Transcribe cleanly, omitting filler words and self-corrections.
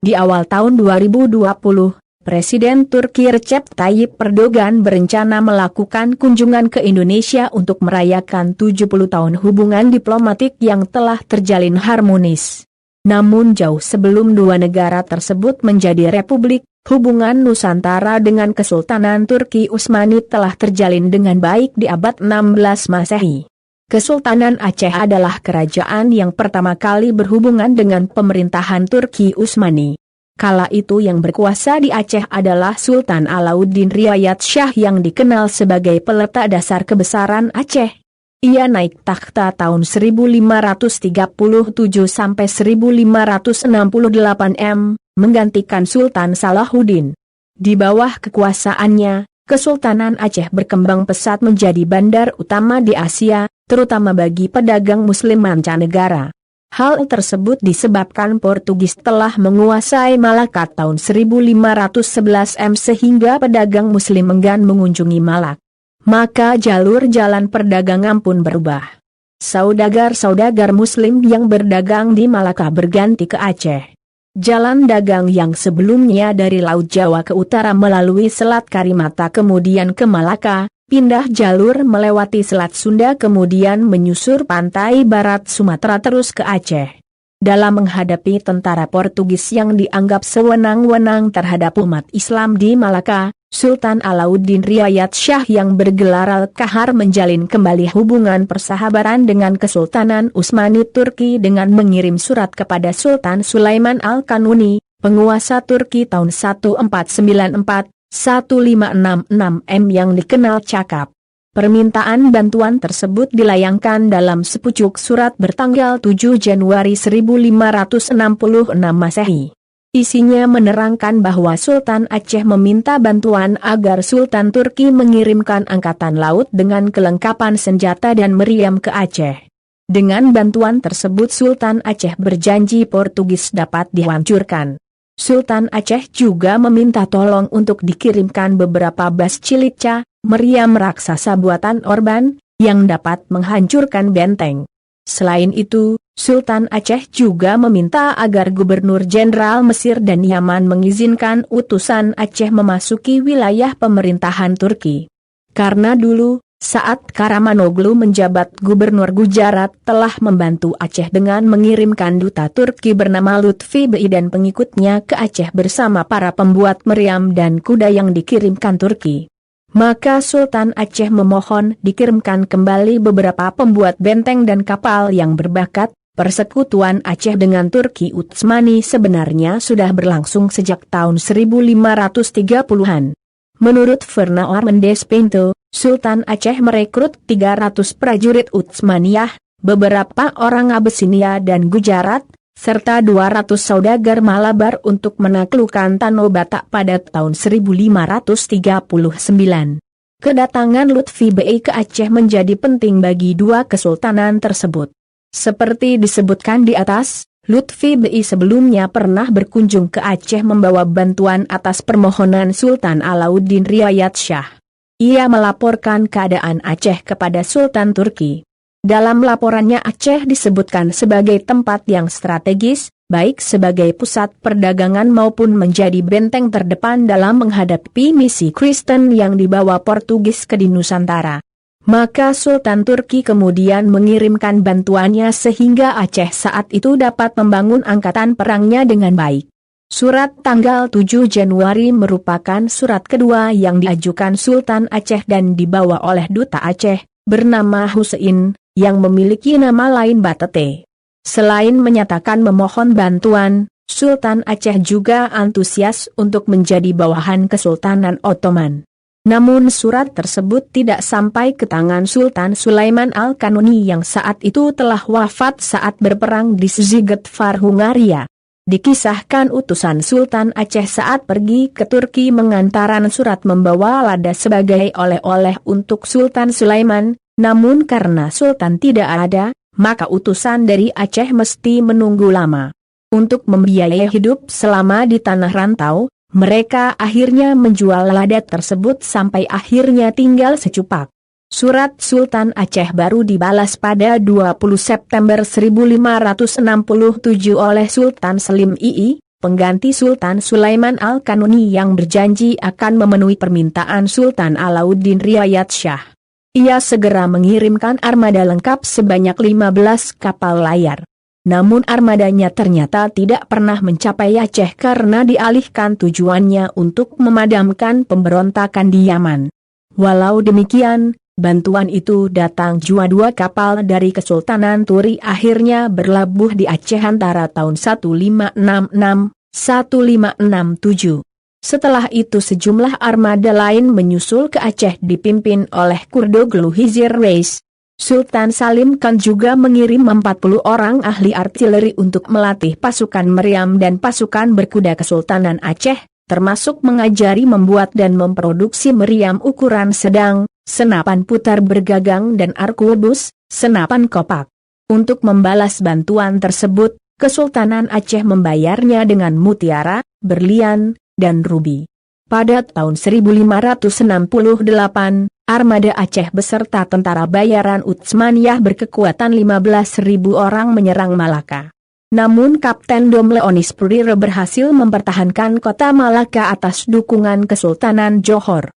Di awal tahun 2020, Presiden Turki Recep Tayyip Erdogan berencana melakukan kunjungan ke Indonesia untuk merayakan 70 tahun hubungan diplomatik yang telah terjalin harmonis. Namun jauh sebelum dua negara tersebut menjadi republik, hubungan Nusantara dengan Kesultanan Turki Utsmani telah terjalin dengan baik di abad 16 Masehi. Kesultanan Aceh adalah kerajaan yang pertama kali berhubungan dengan pemerintahan Turki Utsmani. Kala itu yang berkuasa di Aceh adalah Sultan Alauddin Riayat Shah yang dikenal sebagai peletak dasar kebesaran Aceh. Ia naik takhta tahun 1537 sampai 1568 menggantikan Sultan Salahuddin. Di bawah kekuasaannya, Kesultanan Aceh berkembang pesat menjadi bandar utama di Asia, terutama bagi pedagang Muslim mancanegara. Hal tersebut disebabkan Portugis telah menguasai Malaka tahun 1511 sehingga pedagang Muslim enggan mengunjungi Malak. Maka jalur jalan perdagangan pun berubah. Saudagar-saudagar Muslim yang berdagang di Malaka berganti ke Aceh. Jalan dagang yang sebelumnya dari Laut Jawa ke utara melalui Selat Karimata kemudian ke Malaka, pindah jalur melewati Selat Sunda kemudian menyusur pantai barat Sumatera terus ke Aceh. Dalam menghadapi tentara Portugis yang dianggap sewenang-wenang terhadap umat Islam di Malaka, Sultan Alauddin Riayat Shah yang bergelar Al-Qahar menjalin kembali hubungan persahabatan dengan Kesultanan Utsmani Turki dengan mengirim surat kepada Sultan Sulaiman Al-Kanuni, penguasa Turki tahun 1494-1566 yang dikenal cakap. Permintaan bantuan tersebut dilayangkan dalam sepucuk surat bertanggal 7 Januari 1566 Masehi. Isinya menerangkan bahwa Sultan Aceh meminta bantuan agar Sultan Turki mengirimkan angkatan laut dengan kelengkapan senjata dan meriam ke Aceh. Dengan bantuan tersebut Sultan Aceh berjanji Portugis dapat dihancurkan. Sultan Aceh juga meminta tolong untuk dikirimkan beberapa bas Cilica, meriam raksasa buatan Orban, yang dapat menghancurkan benteng. Selain itu, Sultan Aceh juga meminta agar Gubernur Jenderal Mesir dan Yaman mengizinkan utusan Aceh memasuki wilayah pemerintahan Turki. Karena dulu, saat Karamanoglu menjabat Gubernur Gujarat telah membantu Aceh dengan mengirimkan duta Turki bernama Lutfi Bey dan pengikutnya ke Aceh bersama para pembuat meriam dan kuda yang dikirimkan Turki. Maka Sultan Aceh memohon dikirimkan kembali beberapa pembuat benteng dan kapal yang berbakat. Persekutuan Aceh dengan Turki Utsmani sebenarnya sudah berlangsung sejak tahun 1530-an. Menurut Fernand Mendes Pinto, Sultan Aceh merekrut 300 prajurit Utsmaniyah, beberapa orang Abesinia dan Gujarat, serta 200 saudagar Malabar untuk menaklukkan Tanah Batak pada tahun 1539. Kedatangan Lutfi Bey ke Aceh menjadi penting bagi dua kesultanan tersebut. Seperti disebutkan di atas, Lutfi Bey sebelumnya pernah berkunjung ke Aceh membawa bantuan atas permohonan Sultan Alauddin Riayat Shah. Ia melaporkan keadaan Aceh kepada Sultan Turki. Dalam laporannya Aceh disebutkan sebagai tempat yang strategis, baik sebagai pusat perdagangan maupun menjadi benteng terdepan dalam menghadapi misi Kristen yang dibawa Portugis ke Nusantara. Maka Sultan Turki kemudian mengirimkan bantuannya sehingga Aceh saat itu dapat membangun angkatan perangnya dengan baik. Surat tanggal 7 Januari merupakan surat kedua yang diajukan Sultan Aceh dan dibawa oleh Duta Aceh, bernama Husein, yang memiliki nama lain Batete. Selain menyatakan memohon bantuan, Sultan Aceh juga antusias untuk menjadi bawahan Kesultanan Ottoman. Namun surat tersebut tidak sampai ke tangan Sultan Sulaiman Al-Kanuni yang saat itu telah wafat saat berperang di Szigety, Hungaria. Dikisahkan utusan Sultan Aceh saat pergi ke Turki mengantaran surat membawa lada sebagai oleh-oleh untuk Sultan Sulaiman, namun karena Sultan tidak ada, maka utusan dari Aceh mesti menunggu lama. Untuk membiayai hidup selama di tanah rantau, mereka akhirnya menjual lada tersebut sampai akhirnya tinggal secupak. Surat Sultan Aceh baru dibalas pada 20 September 1567 oleh Sultan Selim II, pengganti Sultan Sulaiman Al-Kanuni yang berjanji akan memenuhi permintaan Sultan Alauddin Riayat Shah. Ia segera mengirimkan armada lengkap sebanyak 15 kapal layar. Namun armadanya ternyata tidak pernah mencapai Aceh karena dialihkan tujuannya untuk memadamkan pemberontakan di Yaman. Walau demikian, bantuan itu datang jua 2 kapal dari Kesultanan Turi akhirnya berlabuh di Aceh antara tahun 1566-1567. Setelah itu sejumlah armada lain menyusul ke Aceh dipimpin oleh Kurdoglu Hizir Reis. Sultan Salim Khan juga mengirim 40 orang ahli artileri untuk melatih pasukan meriam dan pasukan berkuda Kesultanan Aceh, termasuk mengajari membuat dan memproduksi meriam ukuran sedang, senapan putar bergagang dan arkebus, senapan kopak. Untuk membalas bantuan tersebut, Kesultanan Aceh membayarnya dengan mutiara, berlian, dan rubi. Pada tahun 1568, armada Aceh beserta tentara bayaran Utsmaniyah berkekuatan 15.000 orang menyerang Malaka. Namun Kapten Dom Leonis Purire berhasil mempertahankan kota Malaka atas dukungan Kesultanan Johor.